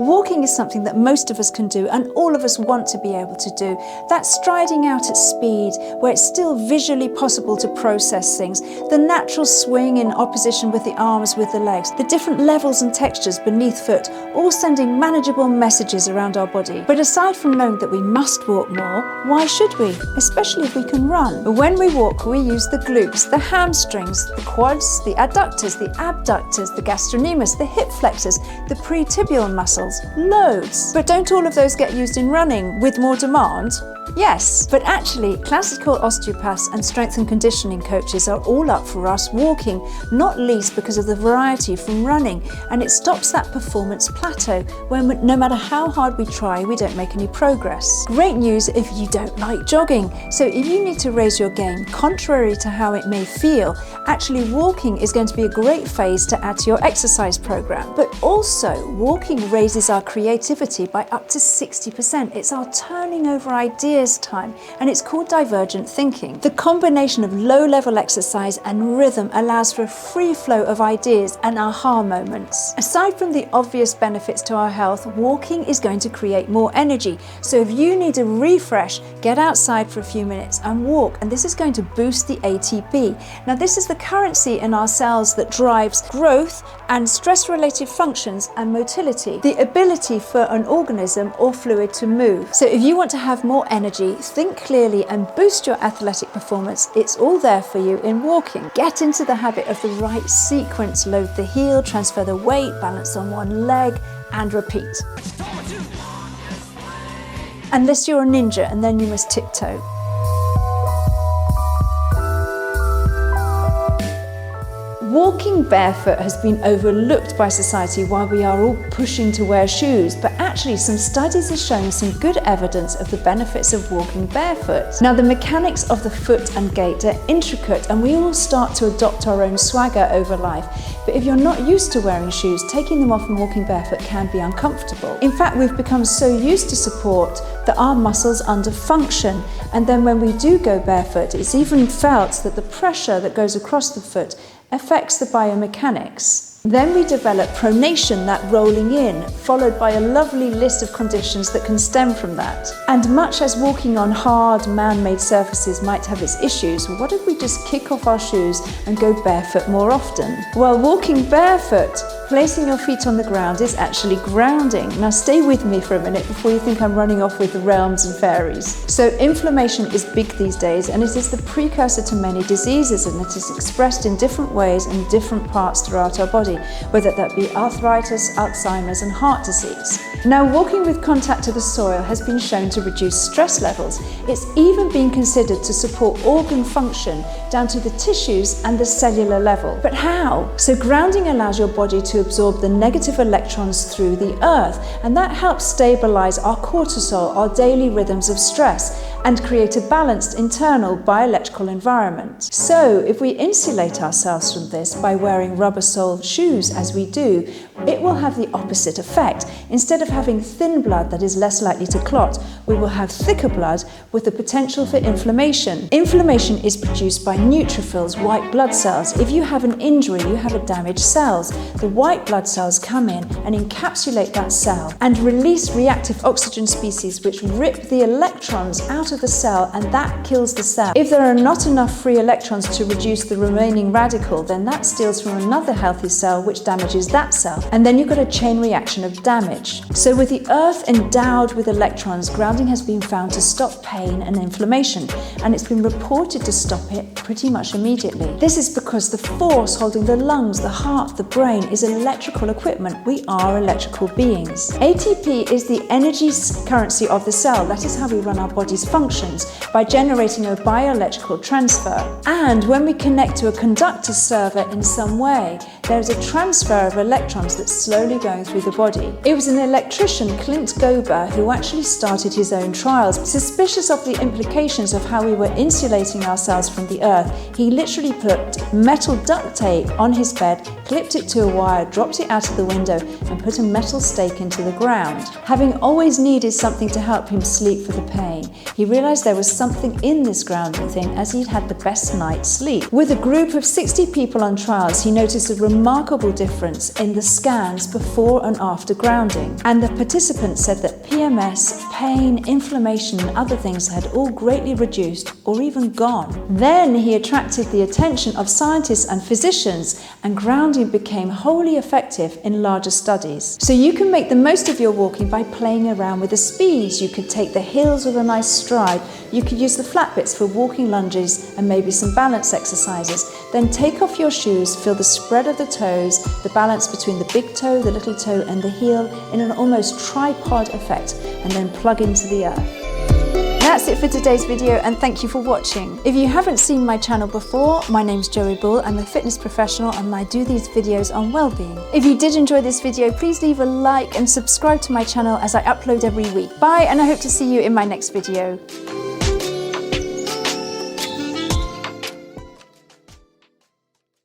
Walking is something that most of us can do and all of us want to be able to do. That's striding out at speed, where it's still visually possible to process things, the natural swing in opposition with the arms, with the legs, the different levels and textures beneath foot, all sending manageable messages around our body. But aside from knowing that we must walk more, why should we? Especially if we can run. When we walk, we use the glutes, the hamstrings, the quads, the adductors, the abductors, the gastrocnemius, the hip flexors, the pretibial muscles. Loads. But don't all of those get used in running with more demand? Yes, but actually classical osteopaths and strength and conditioning coaches are all up for us walking, not least because of the variety from running, and it stops that performance plateau where no matter how hard we try, we don't make any progress. Great news if you don't like jogging. So if you need to raise your game, contrary to how it may feel, actually walking is going to be a great phase to add to your exercise program. But also, walking raises our creativity by up to 60%. It's our turning over ideas time, and it's called divergent thinking. The combination of low-level exercise and rhythm allows for a free flow of ideas and aha moments. Aside from the obvious benefits to our health, walking is going to create more energy. So if you need a refresh, get outside for a few minutes and walk, and this is going to boost the ATP. Now, this is the currency in our cells that drives growth and stress-related functions and motility, the ability for an organism or fluid to move. So if you want to have more energy, think clearly and boost your athletic performance, it's all there for you in walking. Get into the habit of the right sequence. Load the heel, transfer the weight, balance on one leg, and repeat. Unless you're a ninja, and then you must tiptoe. Walking barefoot has been overlooked by society while we are all pushing to wear shoes, but actually some studies are showing some good evidence of the benefits of walking barefoot. Now, the mechanics of the foot and gait are intricate, and we all start to adopt our own swagger over life. But if you're not used to wearing shoes, taking them off and walking barefoot can be uncomfortable. In fact, we've become so used to support that our muscles underfunction, and then when we do go barefoot, it's even felt that the pressure that goes across the foot affects the biomechanics. Then we develop pronation, that rolling in, followed by a lovely list of conditions that can stem from that. And much as walking on hard, man-made surfaces might have its issues, what if we just kick off our shoes and go barefoot more often? Well, walking barefoot, placing your feet on the ground, is actually grounding. Now stay with me for a minute before you think I'm running off with the realms and fairies. So inflammation is big these days, and it is the precursor to many diseases, and it is expressed in different ways in different parts throughout our body, whether that be arthritis, Alzheimer's, and heart disease. Now, walking with contact to the soil has been shown to reduce stress levels. It's even been considered to support organ function down to the tissues and the cellular level. But how? So grounding allows your body to absorb the negative electrons through the earth, and that helps stabilize our cortisol, our daily rhythms of stress, and create a balanced internal bioelectrical environment. So if we insulate ourselves from this by wearing rubber-soled shoes as we do, it will have the opposite effect. Instead of having thin blood that is less likely to clot, we will have thicker blood with the potential for inflammation. Inflammation is produced by neutrophils, white blood cells. If you have an injury, you have a damaged cells. The white blood cells come in and encapsulate that cell and release reactive oxygen species which rip the electrons out of the cell, and that kills the cell. If there are not enough free electrons to reduce the remaining radical, then that steals from another healthy cell which damages that cell, and then you've got a chain reaction of damage. So with the earth endowed with electrons, grounding has been found to stop pain and inflammation, and it's been reported to stop it pretty much immediately. This is because the force holding the lungs, the heart, the brain is electrical equipment. We are electrical beings. ATP is the energy currency of the cell. That is how we run our body's functions, by generating a bioelectrical transfer. And when we connect to a conductor server in some way, there is a transfer of electrons that's slowly going through the body. It was an electrician, Clint Gober, who actually started his own trials. Suspicious of the implications of how we were insulating ourselves from the earth, he literally put metal duct tape on his bed, clipped it to a wire, dropped it out of the window, and put a metal stake into the ground. Having always needed something to help him sleep for the pain, he realized there was something in this grounding thing, as he'd had the best night's sleep. With a group of 60 people on trials, he noticed a remarkable remarkable difference in the scans before and after grounding. And the participants said that PMS, pain, inflammation and other things had all greatly reduced or even gone. Then he attracted the attention of scientists and physicians, and grounding became wholly effective in larger studies. So you can make the most of your walking by playing around with the speeds. You could take the hills with a nice stride. You could use the flat bits for walking lunges and maybe some balance exercises. Then take off your shoes, feel the spread of the toes, the balance between the big toe, the little toe and the heel in an almost tripod effect, and then plug into the earth. That's it for today's video, and thank you for watching. If you haven't seen my channel before, my name's Joey Bull. I'm a fitness professional and I do these videos on well-being. If you did enjoy this video, please leave a like and subscribe to my channel as I upload every week. Bye, and I hope to see you in my next video.